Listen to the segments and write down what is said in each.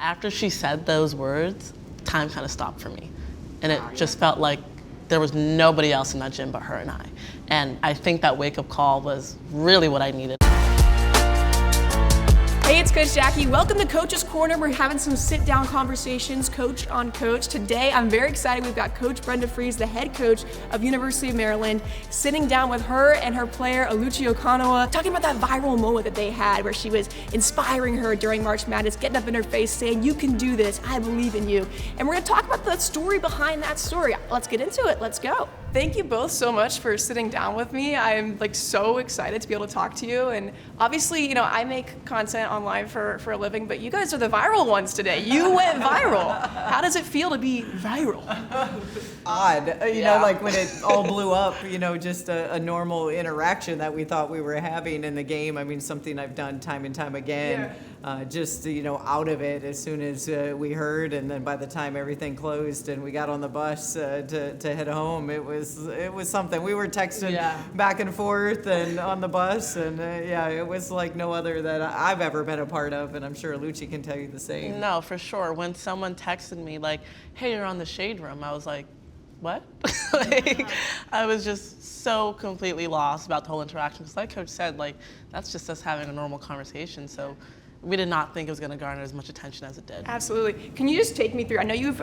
after she said those words, time kind of stopped for me. And it just felt like there was nobody else in that gym but her and I. And I think that wake-up call was really what I needed. Hey, it's Coach Jackie. Welcome to Coach's Corner. We're having some sit-down conversations, coach on coach. Today, I'm very excited. We've got Coach Brenda Frese, the head coach of University of Maryland, sitting down with her and her player, Oluchi Okananwa, talking about that viral moment that they had where she was inspiring her during March Madness, getting up in her face, saying, "You can do this. I believe in you." And we're going to talk about the story behind that story. Let's get into it. Let's go. Thank you both so much for sitting down with me. I'm so excited to be able to talk to you. And obviously, I make content online for a living, but you guys are the viral ones today. You went viral. How does it feel to be viral? Odd, like when it all blew up, just a normal interaction that we thought we were having in the game. I mean, something I've done time and time again. Out of it as soon as we heard, and then by the time everything closed and we got on the bus to head home, it was something. We were texting back and forth and on the bus, and it was like no other that I've ever been a part of, and I'm sure Oluchi can tell you the same. No, for sure. When someone texted me like, "Hey, you're on the Shade Room," I was like, what? I was just so completely lost about the whole interaction. Because like Coach said, that's just us having a normal conversation. So we did not think it was going to garner as much attention as it did. Absolutely. Can you just take me through,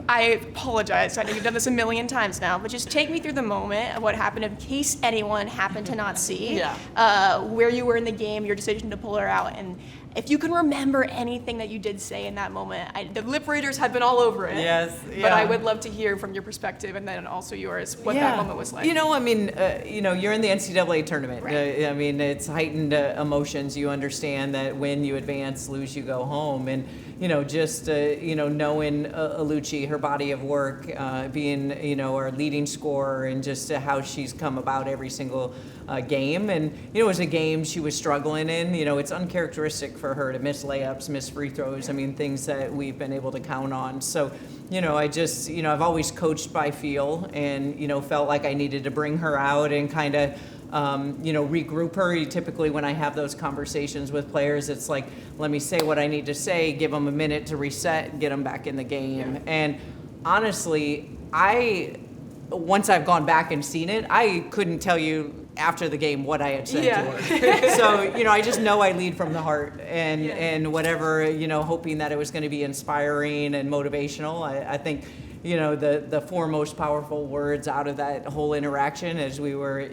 I apologize, I know you've done this a million times now, but just take me through the moment of what happened in case anyone happened to not see where you were in the game, your decision to pull her out, and if you can remember anything that you did say in that moment. The lip readers have been all over it. Yes. Yeah. But I would love to hear from your perspective and then also yours what that moment was like. You're in the NCAA tournament. Right. It's heightened emotions. You understand that when you advance, lose, you go home. And, knowing Oluchi, her body of work, being, our leading scorer, and just how she's come about every single game. And, it was a game she was struggling in. It's uncharacteristic for her to miss layups, miss free throws. Things that we've been able to count on. So, I've always coached by feel, and, felt like I needed to bring her out and kind of, regroup her. Typically when I have those conversations with players, it's like, let me say what I need to say, give them a minute to reset, and get them back in the game. Yeah. And honestly, once I've gone back and seen it, I couldn't tell you after the game what I had said to her. So, I just know I lead from the heart, and whatever, hoping that it was going to be inspiring and motivational. I think, the four most powerful words out of that whole interaction as we were,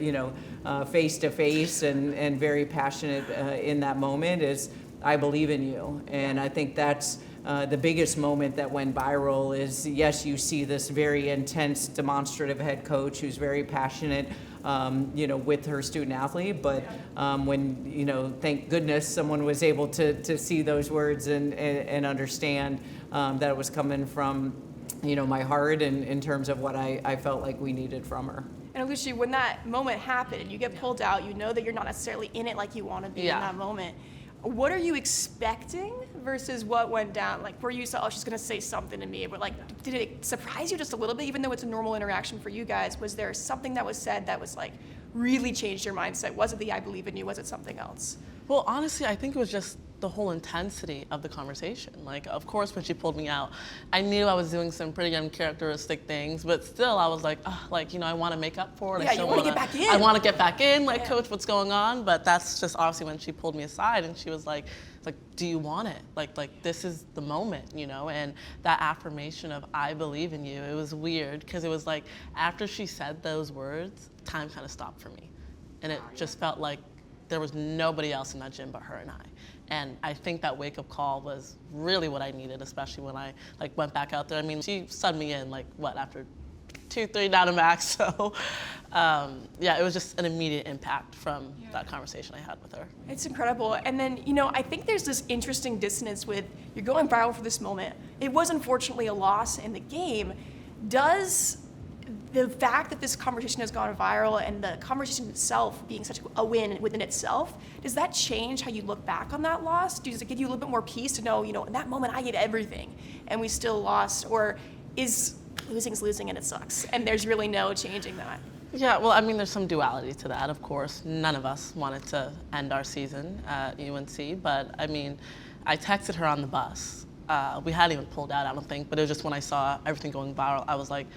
face to face and very passionate in that moment is, "I believe in you." And I think that's the biggest moment that went viral is, yes, you see this very intense, demonstrative head coach who's very passionate, with her student athlete, but when, thank goodness someone was able to see those words and understand that it was coming from, my heart, and in terms of what I felt like we needed from her. And Oluchi, when that moment happened and you get pulled out, you know that you're not necessarily in it like you want to be in that moment. What are you expecting versus what went down? Were you saw, she's going to say something to me, but did it surprise you just a little bit, even though it's a normal interaction for you guys? Was there something that was said that was really changed your mindset? Was it the "I believe in you"? Was it something else? Well, honestly, I think it was just the whole intensity of the conversation. Of course, when she pulled me out, I knew I was doing some pretty uncharacteristic things, but still I was like, I want to make up for it. Yeah, you want to get back in. I want to get back in, Coach, what's going on? But that's just obviously when she pulled me aside and she was like, do you want it? This is the moment, and that affirmation of "I believe in you," it was weird because it was after she said those words, time kind of stopped for me. And it just felt like there was nobody else in that gym but her and I. And I think that wake-up call was really what I needed, especially when I went back out there. She subbed me in after 2-3 down to max. So it was just an immediate impact from that conversation I had with her. It's incredible. And then, I think there's this interesting dissonance with, you're going viral for this moment. It was unfortunately a loss in the game. Does the fact that this conversation has gone viral and the conversation itself being such a win within itself, does that change how you look back on that loss? Does it give you a little bit more peace to know, in that moment I gave everything and we still lost? Or is losing's losing and it sucks and there's really no changing that? Yeah, well, there's some duality to that, of course. None of us wanted to end our season at UNC, but I texted her on the bus we hadn't even pulled out, I don't think, but it was just when I saw everything going viral, I was like,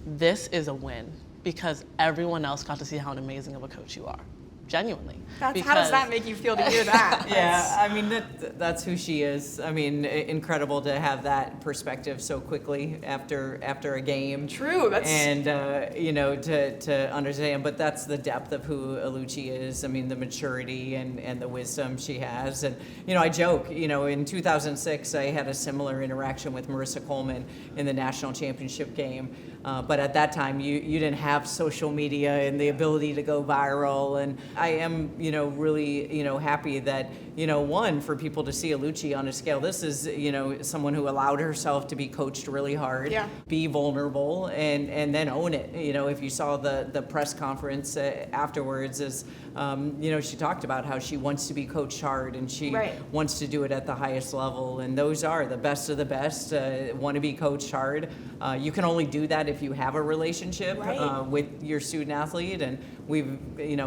this is a win, because everyone else got to see how amazing of a coach you are. Genuinely. How does that make you feel to hear that? Yeah, I mean, that's who she is. I mean, incredible to have that perspective so quickly after a game. True. And to understand, but that's the depth of who Oluchi is. I mean, the maturity and the wisdom she has. And I joke. In 2006, I had a similar interaction with Marissa Coleman in the national championship game. But at that time, you didn't have social media and the ability to go viral. And I am, really, happy that, one, for people to see Oluchi on a scale. This is, someone who allowed herself to be coached really hard, be vulnerable, and then own it. If you saw the press conference afterwards, as she talked about how she wants to be coached hard and she wants to do it at the highest level. And those are the best of the best, want to be coached hard. You can only do that if you have a relationship with your student athlete, and we've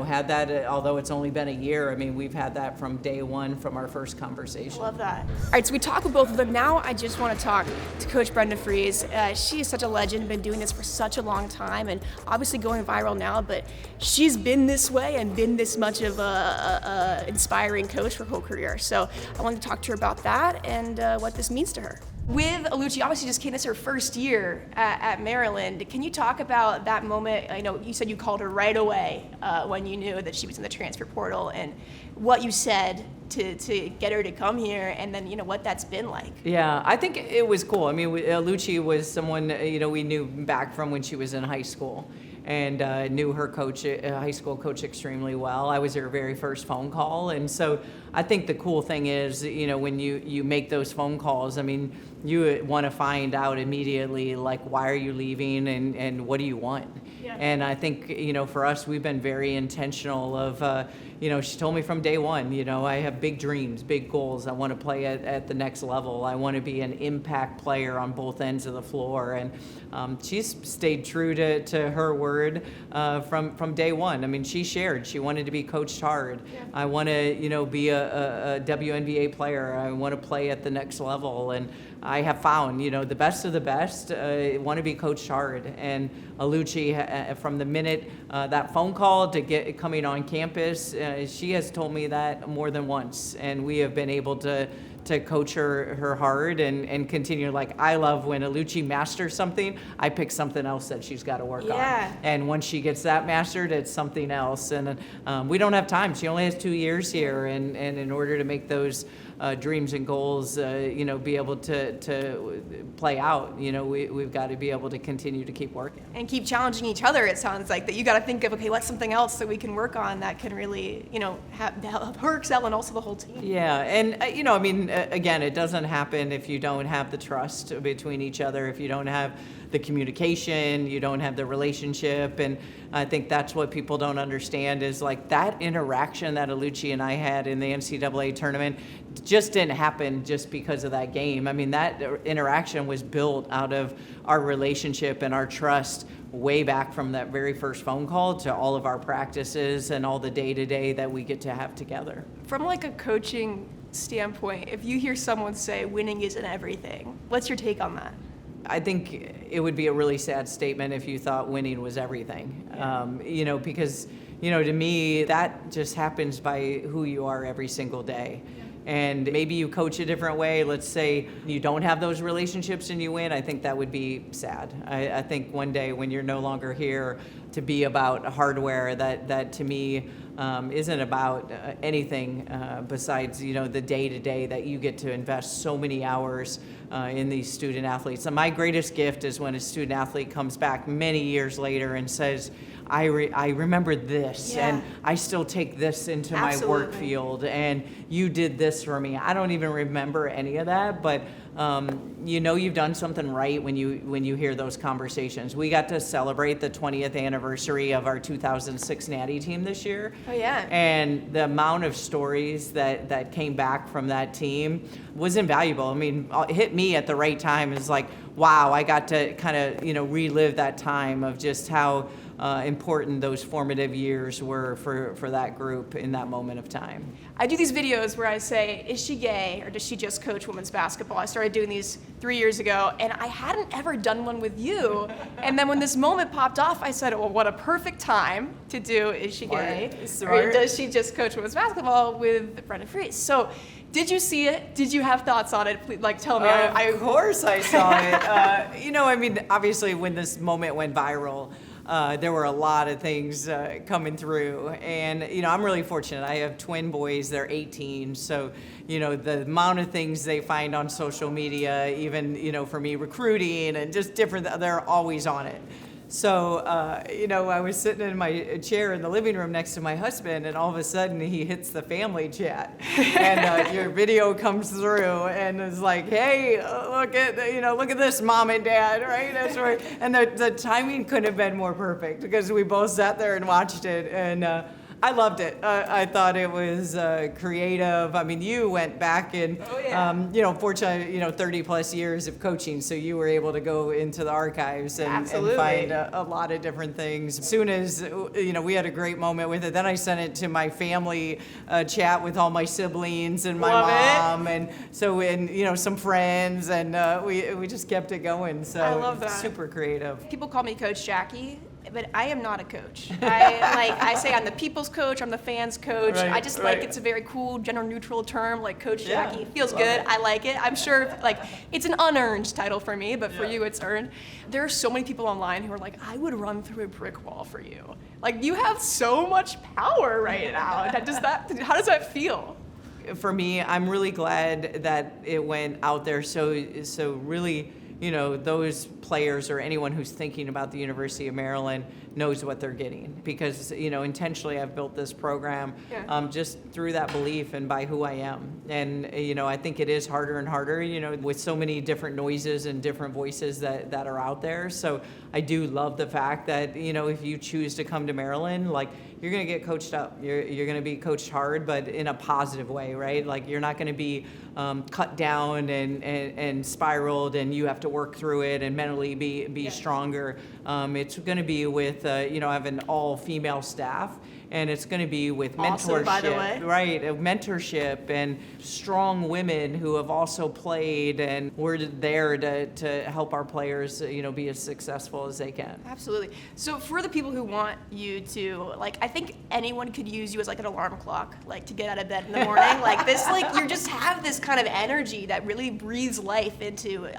had that. Although it's only been a year, I mean, we've had that from day one, from our first conversation. Love that. All right, so we talk with both of them. Now I just want to talk to Coach Brenda Frese. She is such a legend, been doing this for such a long time, and obviously going viral now, but she's been this way and been this much of a inspiring coach for her whole career. So I wanted to talk to her about that and what this means to her. With Oluchi, obviously just came, this is her first year at Maryland. Can you talk about that moment? I know you said you called her right away when you knew that she was in the transfer portal, and what you said to get her to come here, and then what that's been like. Yeah, I think it was cool. I mean, Oluchi was someone we knew back from when she was in high school, and knew her coach, high school coach, extremely well. I was her very first phone call, and so I think the cool thing is, when you make those phone calls, I mean, you want to find out immediately, like, why are you leaving, and what do you want? Yeah. And I think, for us, we've been very intentional of, she told me from day one, I have big dreams, big goals. I want to play at the next level. I want to be an impact player on both ends of the floor. And she's stayed true to her word from day one. I mean, she shared. She wanted to be coached hard. Yeah. I want to, be a WNBA player. I want to play at the next level. And I have found, the best of the best want to be coached hard. And Oluchi, from the minute that phone call to coming on campus, she has told me that more than once. And we have been able to coach her hard and continue. Like, I love when Oluchi masters something, I pick something else that she's got to work on. And once she gets that mastered, it's something else. And we don't have time. She only has 2 years here. And in order to make those dreams and goals, be able to play out, we've got to be able to continue to keep working. And keep challenging each other, it sounds like, that you got to think of, okay, what's something else that we can work on that can really, help her excel and also the whole team. Yeah, and, I mean, again, it doesn't happen if you don't have the trust between each other, if you don't have the communication, you don't have the relationship. And I think that's what people don't understand is, like, that interaction that Oluchi and I had in the NCAA tournament just didn't happen just because of that game. I mean, that interaction was built out of our relationship and our trust way back from that very first phone call to all of our practices and all the day-to-day that we get to have together. From like a coaching standpoint, if you hear someone say winning isn't everything, what's your take on that? I think it would be a really sad statement if you thought winning was everything. Yeah. Because, to me, that just happens by who you are every single day. Yeah. And maybe you coach a different way. Let's say you don't have those relationships and you win. I think that would be sad. I think one day when you're no longer here to be about hardware, that to me isn't about anything besides, the day-to-day that you get to invest so many hours in these student athletes. And my greatest gift is when a student athlete comes back many years later and says, I remember this, and I still take this into my work field, and you did this for me. I don't even remember any of that, but you've done something right when you hear those conversations. We got to celebrate the 20th anniversary of our 2006 Natty team this year. Oh yeah. And the amount of stories that came back from that team was invaluable. I mean, it hit me at the right time. It's like, wow, I got to kind of, relive that time of just how important those formative years were for that group in that moment of time. I do these videos where I say, is she gay or does she just coach women's basketball? I started doing these 3 years ago, and I hadn't ever done one with you. And then when this moment popped off, I said, well, what a perfect time to do is she gay or does she just coach women's basketball with Brenda Frese? So did you see it? Did you have thoughts on it? Please, like, tell me. Of course I saw it. I mean, obviously when this moment went viral, there were a lot of things coming through, and I'm really fortunate. I have twin boys; they're 18, so the amount of things they find on social media, even for me recruiting and just different, they're always on it. So, I was sitting in my chair in the living room next to my husband, and all of a sudden he hits the family chat, and your video comes through, and it's like, "Hey, look at this, mom and dad, right?" That's right. And the timing couldn't have been more perfect because we both sat there and watched it, and I loved it. I thought it was creative. I mean, you went back and, fortunately, 30 plus years of coaching, so you were able to go into the archives and find a lot of different things. As soon as, we had a great moment with it, then I sent it to my family chat with all my siblings and my mom, and so, some friends, and we just kept it going. So I love that. Super creative. People call me Coach Jackie, but I am not a coach. I say I'm the people's coach, I'm the fans' coach. Right, I just right. like it's a very cool, gender neutral term, like Coach Yeah, Jackie. It feels love good. it. I like it. I'm sure it's an unearned title for me, but for you it's earned. There are so many people online who are like, I would run through a brick wall for you. Like, you have so much power right now. How does that feel? For me, I'm really glad that it went out there so really, those players or anyone who's thinking about the University of Maryland knows what they're getting, because intentionally I've built this program just through that belief and by who I am. And I think it is harder and harder, with so many different noises and different voices that are out there. So I do love the fact that if you choose to come to Maryland, like, you're going to get coached up. You're going to be coached hard, but in a positive way, right? Like, you're not going to be cut down and spiraled, and you have to work through it and mentally be stronger. It's going to be with I have an all-female staff, and it's going to be with mentorship, by the way. right? Mentorship and strong women who have also played, and we're there to help our players, be as successful as they can. Absolutely. So for the people who want you to, I think anyone could use you as an alarm clock, to get out of bed in the morning. You just have this kind of energy that really breathes life into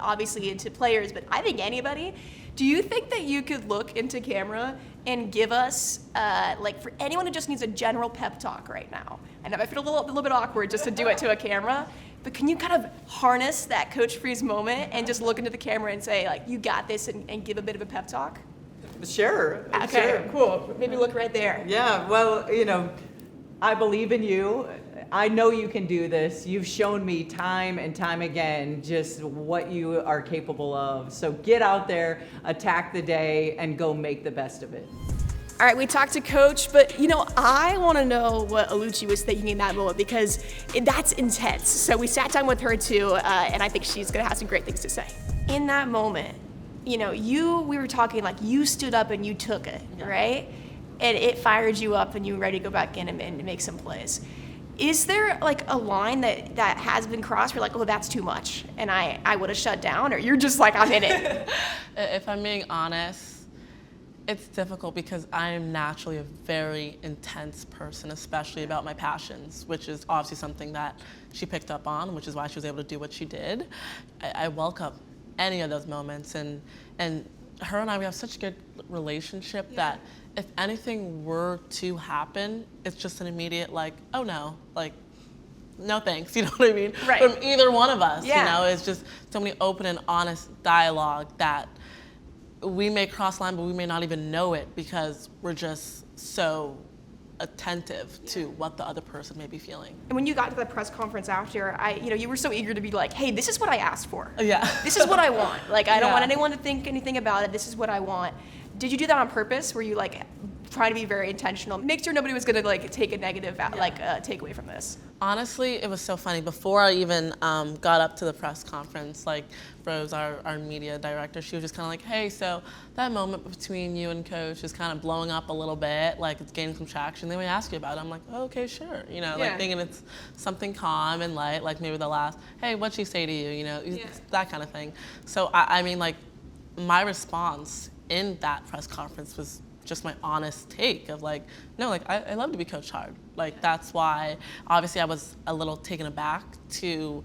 players, but I think anybody. Do you think that you could look into camera and give us, for anyone who just needs a general pep talk right now? I know I feel a little bit awkward just to do it to a camera, but can you kind of harness that Coach Frese moment and just look into the camera and say, you got this, and give a bit of a pep talk? Sure. Okay, sure. cool. Maybe look right there. Yeah, well, I believe in you. I know you can do this. You've shown me time and time again just what you are capable of. So get out there, attack the day, and go make the best of it. All right, we talked to Coach, but I want to know what Oluchi was thinking in that moment, because that's intense. So we sat down with her too, and I think she's going to have some great things to say. In that moment, we were talking you stood up and you took it, right? And it fired you up and you were ready to go back in and make some plays. Is there a line that has been crossed where oh, that's too much, and I would have shut down, or you're just I'm in it? If I'm being honest, it's difficult because I am naturally a very intense person, especially about my passions, which is obviously something that she picked up on, which is why she was able to do what she did. I welcome any of those moments, and her and I, we have such a good relationship that if anything were to happen, it's just an immediate oh no, no thanks, you know what I mean? Right. From either one of us, Yeah. it's just so many open and honest dialogue that we may cross line, but we may not even know it because we're just so attentive to what the other person may be feeling. And when you got to the press conference after, you were so eager to be hey, this is what I asked for. Yeah. This is what I want. I don't want anyone to think anything about it. This is what I want. Did you do that on purpose? Were you trying to be very intentional, make sure nobody was gonna like take a negative takeaway from this? Honestly, it was so funny. Before I even got up to the press conference, like Rose, our media director, she was just kind of like, hey, so that moment between you and Coach is kind of blowing up a little bit, like it's gaining some traction. They may ask you about it. I'm like, oh, okay, sure. You know, like thinking it's something calm and light, like maybe they'll ask, hey, what'd she say to you? You know, that kind of thing. So I mean, like, my response in that press conference was just my honest take of like, no, like I love to be coached hard. Like that's why, obviously I was a little taken aback to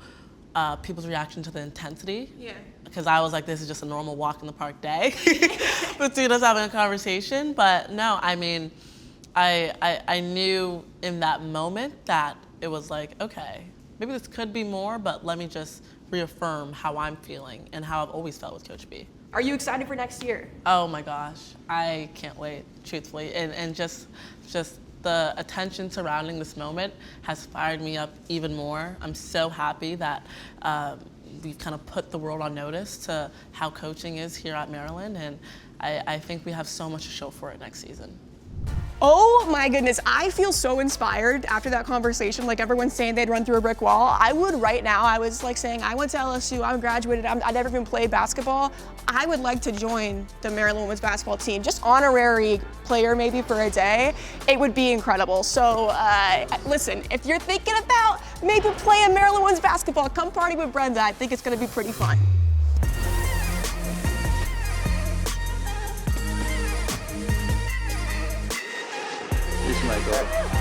people's reaction to the intensity. Yeah. Because I was like, this is just a normal walk in the park day between us having a conversation. But no, I mean, I knew in that moment that it was like, okay, maybe this could be more, but let me just reaffirm how I'm feeling and how I've always felt with Coach B. Are you excited for next year? Oh my gosh, I can't wait, truthfully. And just the attention surrounding this moment has fired me up even more. I'm so happy that we've kind of put the world on notice to how coaching is here at Maryland, and I think we have so much to show for it next season. Oh my goodness, I feel so inspired after that conversation. Like everyone's saying they'd run through a brick wall. I would right now. I was like saying, I went to LSU, I'm graduated, I'd never even played basketball. I would like to join the Maryland women's basketball team, just honorary player maybe for a day. It would be incredible. So listen, if you're thinking about maybe playing Maryland women's basketball, come party with Brenda. I think it's gonna be pretty fun. This is my girl.